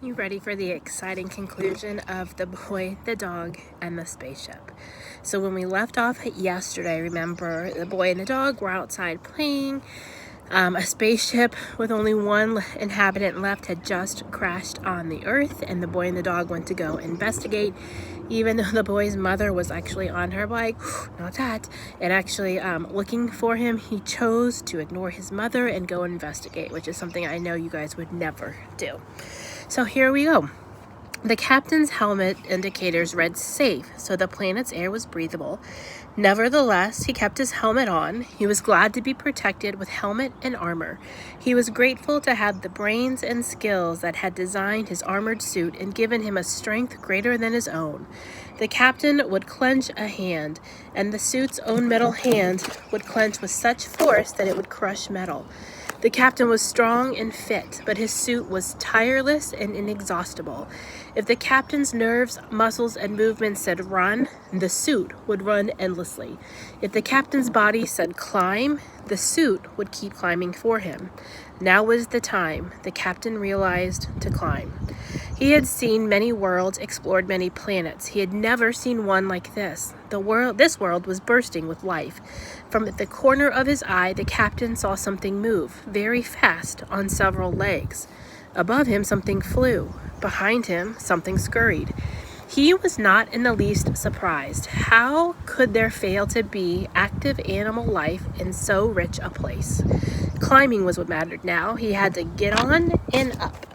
You ready for the exciting conclusion of The Boy, the Dog, and the Spaceship? So when we left off yesterday, remember, the boy and the dog were outside playing. A spaceship with only one inhabitant left had just crashed on the Earth, and the boy and the dog went to go investigate, even though the boy's mother was actually on her bike, not that, and actually looking for him. He chose to ignore his mother and go investigate, which is something I know you guys would never do. So here we go. The captain's helmet indicators read safe, so the planet's air was breathable. Nevertheless, he kept his helmet on. He was glad to be protected with helmet and armor. He was grateful to have the brains and skills that had designed his armored suit and given him a strength greater than his own. The captain would clench a hand, and the suit's own metal hand would clench with such force that it would crush metal. The captain was strong and fit, but his suit was tireless and inexhaustible. If the captain's nerves, muscles, and movements said run, the suit would run endlessly. If the captain's body said climb, the suit would keep climbing for him. Now was the time, the captain realized, to climb. He had seen many worlds, explored many planets. He had never seen one like this. This world was bursting with life. From the corner of his eye, the captain saw something move, very fast, on several legs. Above him, something flew. Behind him, something scurried. He was not in the least surprised. How could there fail to be active animal life in so rich a place? Climbing was what mattered now. He had to get on and up.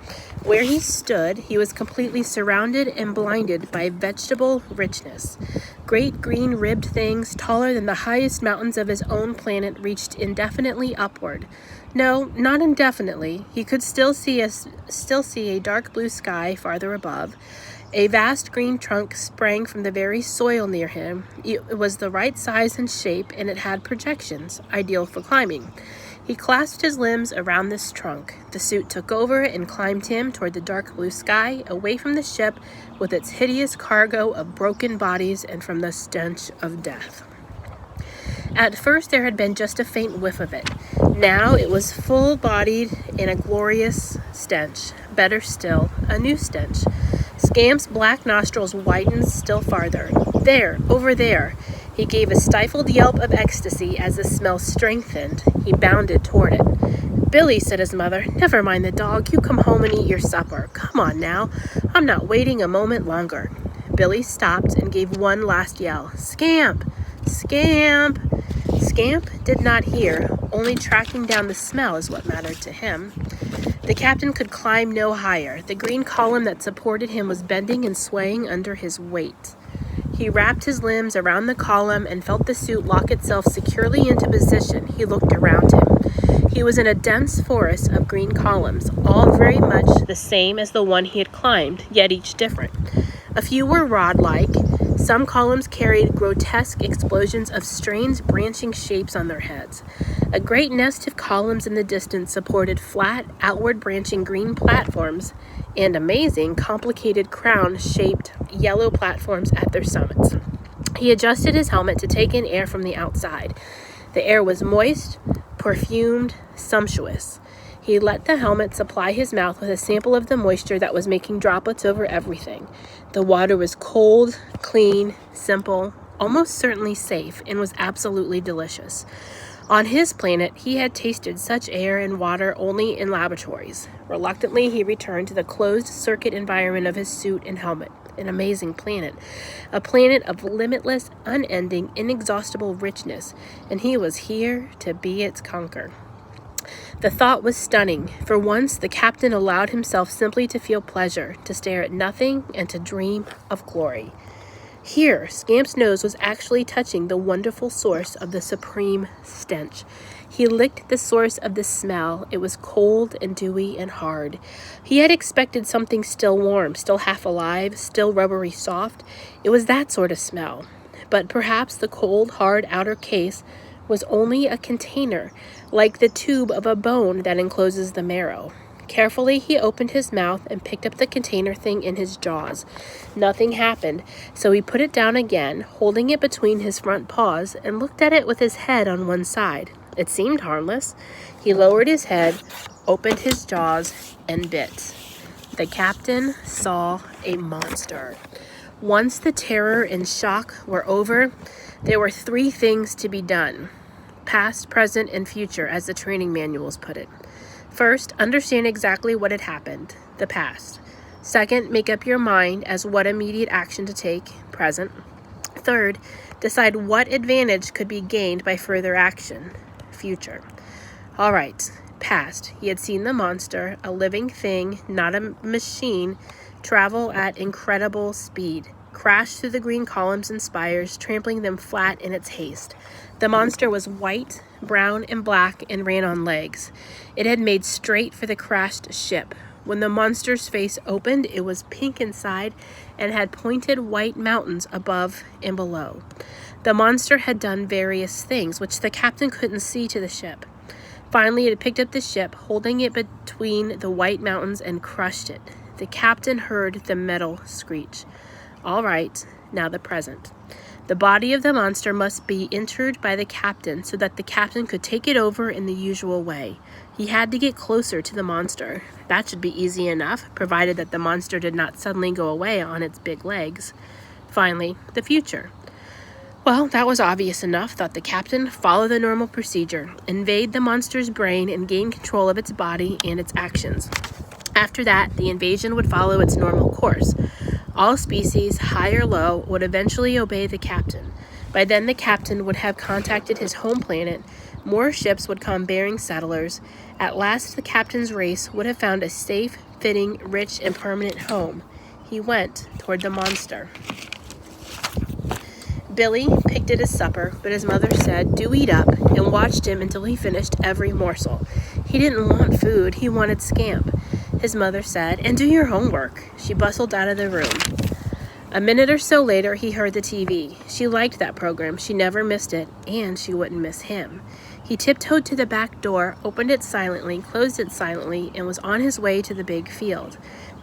Where he stood, he was completely surrounded and blinded by vegetable richness. Great green ribbed things, taller than the highest mountains of his own planet, reached indefinitely upward. No, not indefinitely. He could still see a dark blue sky farther above. A vast green trunk sprang from the very soil near him. It was the right size and shape, and it had projections, ideal for climbing. He clasped his limbs around this trunk. The suit took over and climbed him toward the dark blue sky, away from the ship with its hideous cargo of broken bodies and from the stench of death. At first there had been just a faint whiff of it. Now it was full-bodied in a glorious stench. Better still, a new stench. Scamp's black nostrils widened still farther. There, over there. He gave a stifled yelp of ecstasy as the smell strengthened. He bounded toward it. "Billy," said his mother, "never mind the dog. You come home and eat your supper. Come on now. I'm not waiting a moment longer." Billy stopped and gave one last yell. "Scamp! Scamp!" Scamp did not hear. Only tracking down the smell is what mattered to him. The captain could climb no higher. The green column that supported him was bending and swaying under his weight. He wrapped his limbs around the column and felt the suit lock itself securely into position. He looked around him. He was in a dense forest of green columns, all very much the same as the one he had climbed, yet each different. A few were rod-like. Some columns carried grotesque explosions of strange branching shapes on their heads. A great nest of columns in the distance supported flat, outward-branching green platforms and amazing, complicated crown-shaped yellow platforms at their summits. He adjusted his helmet to take in air from the outside. The air was moist, perfumed, sumptuous. He let the helmet supply his mouth with a sample of the moisture that was making droplets over everything. The water was cold, clean, simple, almost certainly safe, and was absolutely delicious. On his planet, he had tasted such air and water only in laboratories. Reluctantly, he returned to the closed-circuit environment of his suit and helmet. An amazing planet. A planet of limitless, unending, inexhaustible richness, and he was here to be its conqueror. The thought was stunning. For once, the captain allowed himself simply to feel pleasure, to stare at nothing, and to dream of glory. Here, Scamp's nose was actually touching the wonderful source of the supreme stench. He licked the source of the smell. It was cold and dewy and hard. He had expected something still warm, still half alive, still rubbery soft. It was that sort of smell. But perhaps the cold, hard outer case was only a container, like the tube of a bone that encloses the marrow. Carefully, he opened his mouth and picked up the container thing in his jaws. Nothing happened, so he put it down again, holding it between his front paws, and looked at it with his head on one side. It seemed harmless. He lowered his head, opened his jaws, and bit. The captain saw a monster. Once the terror and shock were over, there were 3 things to be done. Past, present, and future, as the training manuals put it. First, understand exactly what had happened, the past. Second, make up your mind as what immediate action to take, present. Third, decide what advantage could be gained by further action, future. All right, past. He had seen the monster, a living thing, not a machine, travel at incredible speed, crash through the green columns and spires, trampling them flat in its haste. The monster was white, brown, and black and ran on legs. It had made straight for the crashed ship. When the monster's face opened, it was pink inside and had pointed white mountains above and below. The monster had done various things, which the captain couldn't see to the ship. Finally, it picked up the ship, holding it between the white mountains, and crushed it. The captain heard the metal screech. All right, now the present. The body of the monster must be entered by the captain so that the captain could take it over in the usual way. He had to get closer to the monster. That should be easy enough, provided that the monster did not suddenly go away on its big legs. Finally, the future. Well, that was obvious enough, thought the captain. Follow the normal procedure. Invade the monster's brain and gain control of its body and its actions. After that, the invasion would follow its normal course. All species, high or low, would eventually obey the captain. By then, the captain would have contacted his home planet. More ships would come bearing settlers. At last, the captain's race would have found a safe, fitting, rich, and permanent home. He went toward the monster. Billy picked at his supper, but his mother said, "Do eat up," and watched him until he finished every morsel. He didn't want food, he wanted Scamp. His mother said, "And do your homework." She bustled out of the room. A minute or so later, he heard the TV. She liked that program. She never missed it, and she wouldn't miss him. He tiptoed to the back door, opened it silently, closed it silently, and was on his way to the big field.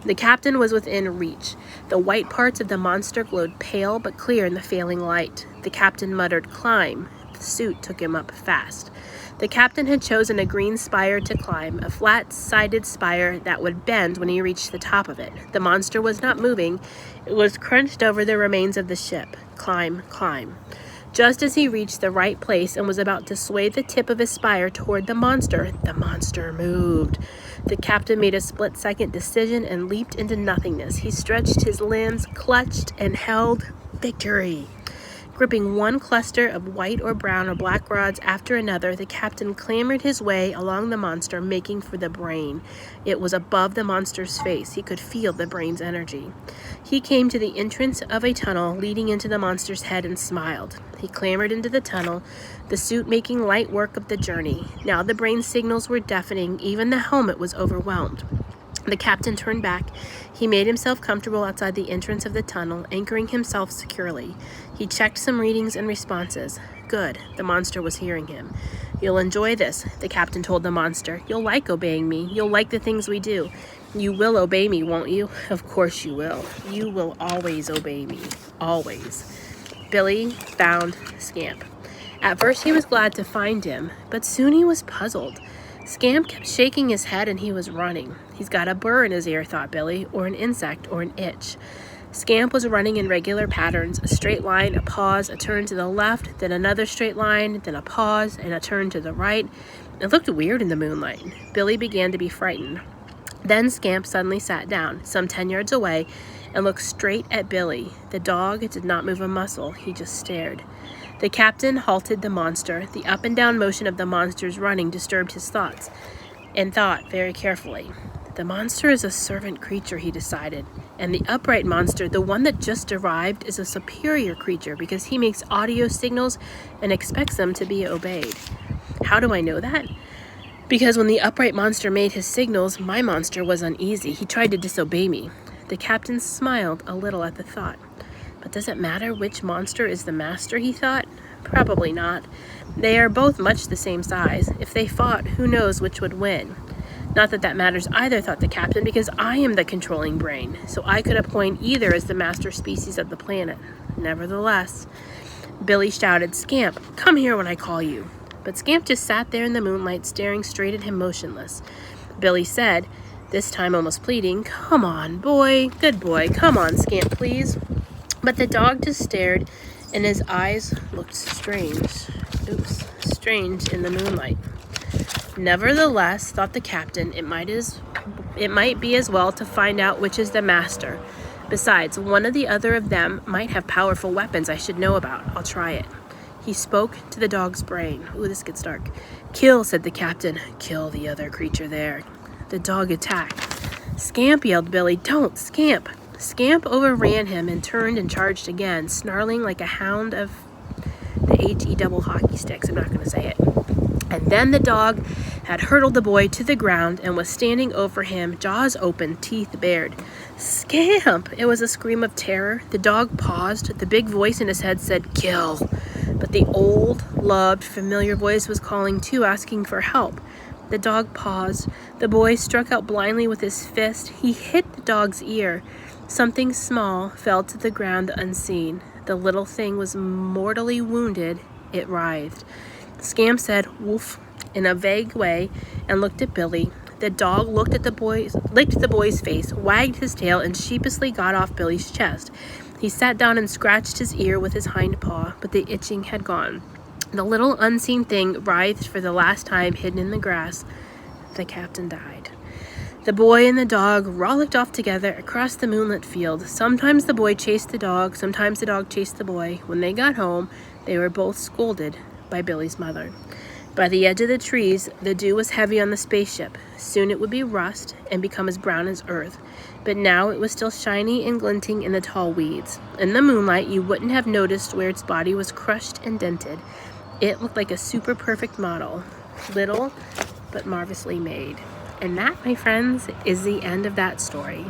The captain was within reach. The white parts of the monster glowed pale but clear in the failing light. The captain muttered, "Climb." The suit took him up fast. The captain had chosen a green spire to climb, a flat-sided spire that would bend when he reached the top of it. The monster was not moving. It was crunched over the remains of the ship. Climb, climb. Just as he reached the right place and was about to sway the tip of his spire toward the monster moved. The captain made a split-second decision and leaped into nothingness. He stretched his limbs, clutched, and held victory. Gripping one cluster of white or brown or black rods after another, the captain clambered his way along the monster, making for the brain. It was above the monster's face. He could feel the brain's energy. He came to the entrance of a tunnel leading into the monster's head and smiled. He clambered into the tunnel, the suit making light work of the journey. Now the brain signals were deafening. Even the helmet was overwhelmed. The captain turned back. He made himself comfortable outside the entrance of the tunnel, anchoring himself securely. He checked some readings and responses. Good, the monster was hearing him. "You'll enjoy this," the captain told the monster. "You'll like obeying me. You'll like the things we do. You will obey me, won't you?" "Of course you will. You will always obey me. Always." Billy found Scamp. At first he was glad to find him, but soon he was puzzled. Scamp kept shaking his head and he was running. "He's got a burr in his ear," thought Billy, or an insect, or an itch. Scamp was running in regular patterns, a straight line, a pause, a turn to the left, then another straight line, then a pause, and a turn to the right. It looked weird in the moonlight. Billy began to be frightened. Then Scamp suddenly sat down, some 10 yards away, and looked straight at Billy. The dog did not move a muscle. He just stared. The captain halted the monster. The up and down motion of the monster's running disturbed his thoughts, and thought very carefully. The monster is a servant creature, he decided, and the upright monster, the one that just arrived, is a superior creature because he makes audio signals and expects them to be obeyed. How do I know that? Because when the upright monster made his signals, my monster was uneasy. He tried to disobey me. The captain smiled a little at the thought. But does it matter which monster is the master, he thought? Probably not. They are both much the same size. If they fought, who knows which would win? Not that that matters either, thought the captain, because I am the controlling brain, so I could appoint either as the master species of the planet. Nevertheless, Billy shouted, "Scamp, come here when I call you." But Scamp just sat there in the moonlight, staring straight at him motionless. Billy said, this time almost pleading, "Come on, boy, good boy, come on, Scamp, please." But the dog just stared, and his eyes looked strange. Strange in the moonlight. Nevertheless, thought the captain, it might be as well to find out which is the master. Besides, one or the other of them might have powerful weapons I should know about. I'll try it. He spoke to the dog's brain. Ooh, this gets dark. "Kill," said the captain. "Kill the other creature there." The dog attacked. "Scamp," yelled Billy. "Don't, Scamp." Scamp overran him and turned and charged again, snarling like a hound of the H-E double hockey sticks. I'm not going to say it. And then the dog had hurtled the boy to the ground and was standing over him, jaws open, teeth bared. "Scamp!" It was a scream of terror. The dog paused. The big voice in his head said, "Kill." But the old, loved, familiar voice was calling too, asking for help. The dog paused. The boy struck out blindly with his fist. He hit the dog's ear. Something small fell to the ground unseen. The little thing was mortally wounded. It writhed. Scamp said, "Woof," in a vague way and looked at Billy. The dog licked the boy's face, wagged his tail, and sheepishly got off Billy's chest. He sat down and scratched his ear with his hind paw, but the itching had gone. The little unseen thing writhed for the last time, hidden in the grass. The captain died. The boy and the dog rollicked off together across the moonlit field. Sometimes the boy chased the dog, sometimes the dog chased the boy. When they got home, they were both scolded by Billy's mother. By the edge of the trees, the dew was heavy on the spaceship. Soon it would be rust and become as brown as earth. But now it was still shiny and glinting in the tall weeds. In the moonlight, you wouldn't have noticed where its body was crushed and dented. It looked like a super perfect model, little but marvelously made. And that, my friends, is the end of that story.